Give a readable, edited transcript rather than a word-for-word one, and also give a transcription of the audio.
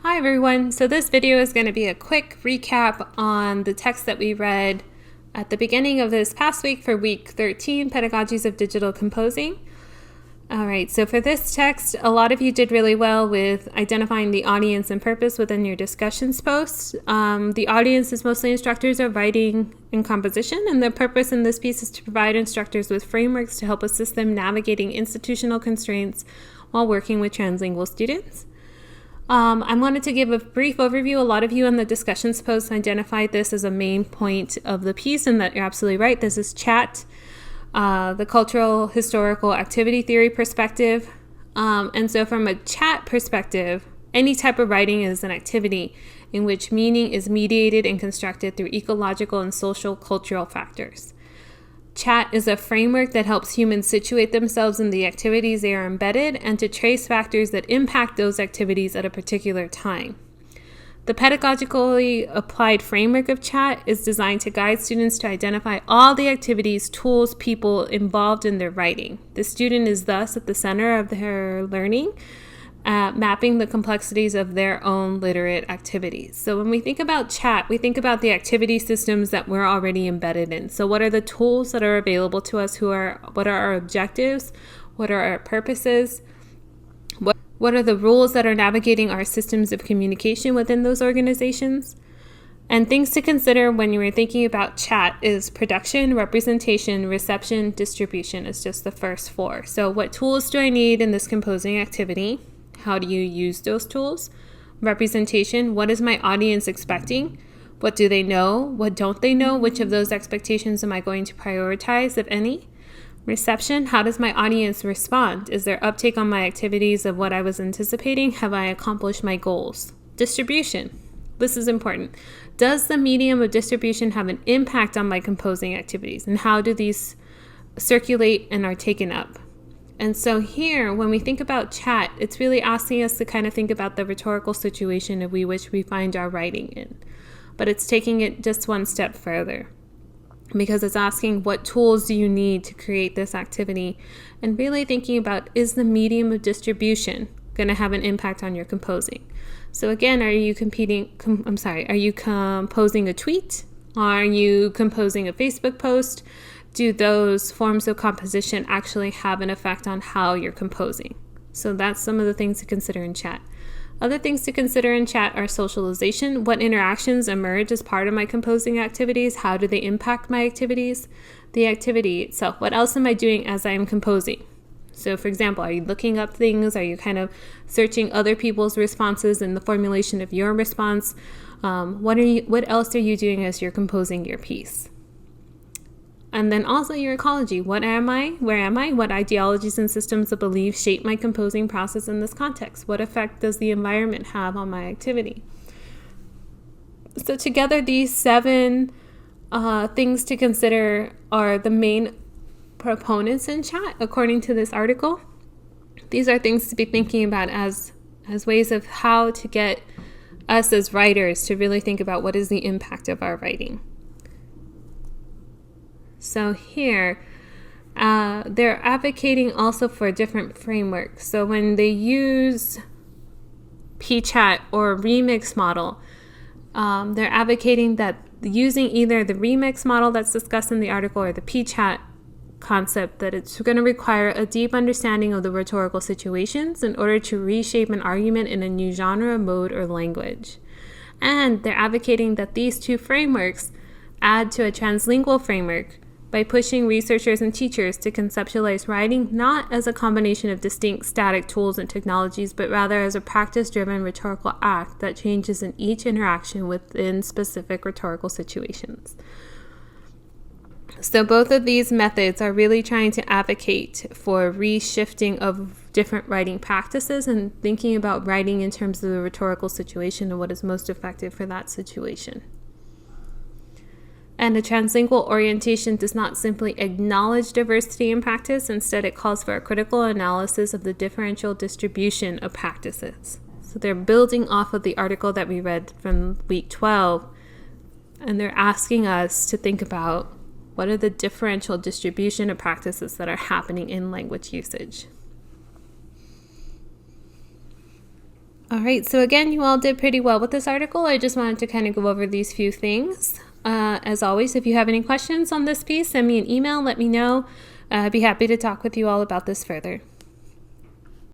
Hi everyone, so this video is going to be a quick recap on the text that we read at the beginning of this past week for week 13, Pedagogies of Digital Composing. Alright, so for this text, a lot of you did really well with identifying the audience and purpose within your discussions posts. The audience is mostly instructors of writing and composition, and the purpose in this piece is to provide instructors with frameworks to help assist them navigating institutional constraints while working with translingual students. I wanted to give a brief overview. A lot of you in the discussions post identified this as a main point of the piece, and that you're absolutely right. This is chat, the cultural, historical, activity theory perspective. And so from a chat perspective, any type of writing is an activity in which meaning is mediated and constructed through ecological and social cultural factors. Chat is a framework that helps humans situate themselves in the activities they are embedded and to trace factors that impact those activities at a particular time. The pedagogically applied framework of chat is designed to guide students to identify all the activities, tools, people involved in their writing. The student is thus at the center of their learning, mapping the complexities of their own literate activities. So when we think about chat, we think about the activity systems that we're already embedded in. So what are the tools that are available to us? What are our objectives? What are our purposes? What are the rules that are navigating our systems of communication within those organizations? And things to consider when you're thinking about chat is production, representation, reception, distribution is just the first four. So what tools do I need in this composing activity? How do you use those tools? Representation, what is my audience expecting? What do they know? What don't they know? Which of those expectations am I going to prioritize, if any? Reception, how does my audience respond? Is there uptake on my activities of what I was anticipating? Have I accomplished my goals? Distribution, this is important. Does the medium of distribution have an impact on my composing activities? And how do these circulate and are taken up? And so here, when we think about chat, it's really asking us to kind of think about the rhetorical situation of which we find our writing in. But it's taking it just one step further, because it's asking what tools do you need to create this activity, and really thinking about, is the medium of distribution going to have an impact on your composing? So again, are you composing a tweet? Are you composing a Facebook post? Do those forms of composition actually have an effect on how you're composing? So that's some of the things to consider in chat. Other things to consider in chat are socialization. What interactions emerge as part of my composing activities? How do they impact my activities? The activity itself. What else am I doing as I am composing? So for example, are you looking up things? Are you kind of searching other people's responses in the formulation of your response? What else are you doing as you're composing your piece? And then also your ecology. What am I? Where am I? What ideologies and systems of belief shape my composing process in this context? What effect does the environment have on my activity? So together, these 7 things to consider are the main proponents in chat, according to this article. These are things to be thinking about as ways of how to get us as writers to really think about what is the impact of our writing. So here, they're advocating also for a different framework. So when they use PChat or remix model, they're advocating that using either the remix model that's discussed in the article or the PChat concept, that it's going to require a deep understanding of the rhetorical situations in order to reshape an argument in a new genre, mode, or language. And they're advocating that these 2 frameworks add to a translingual framework by pushing researchers and teachers to conceptualize writing not as a combination of distinct static tools and technologies, but rather as a practice-driven rhetorical act that changes in each interaction within specific rhetorical situations. So both of these methods are really trying to advocate for reshifting of different writing practices and thinking about writing in terms of the rhetorical situation and what is most effective for that situation. And a translingual orientation does not simply acknowledge diversity in practice. Instead, it calls for a critical analysis of the differential distribution of practices. So they're building off of the article that we read from week 12, and they're asking us to think about what are the differential distribution of practices that are happening in language usage. All right, so again, you all did pretty well with this article. I just wanted to kind of go over these few things. As always, if you have any questions on this piece, send me an email, let me know. I'd be happy to talk with you all about this further.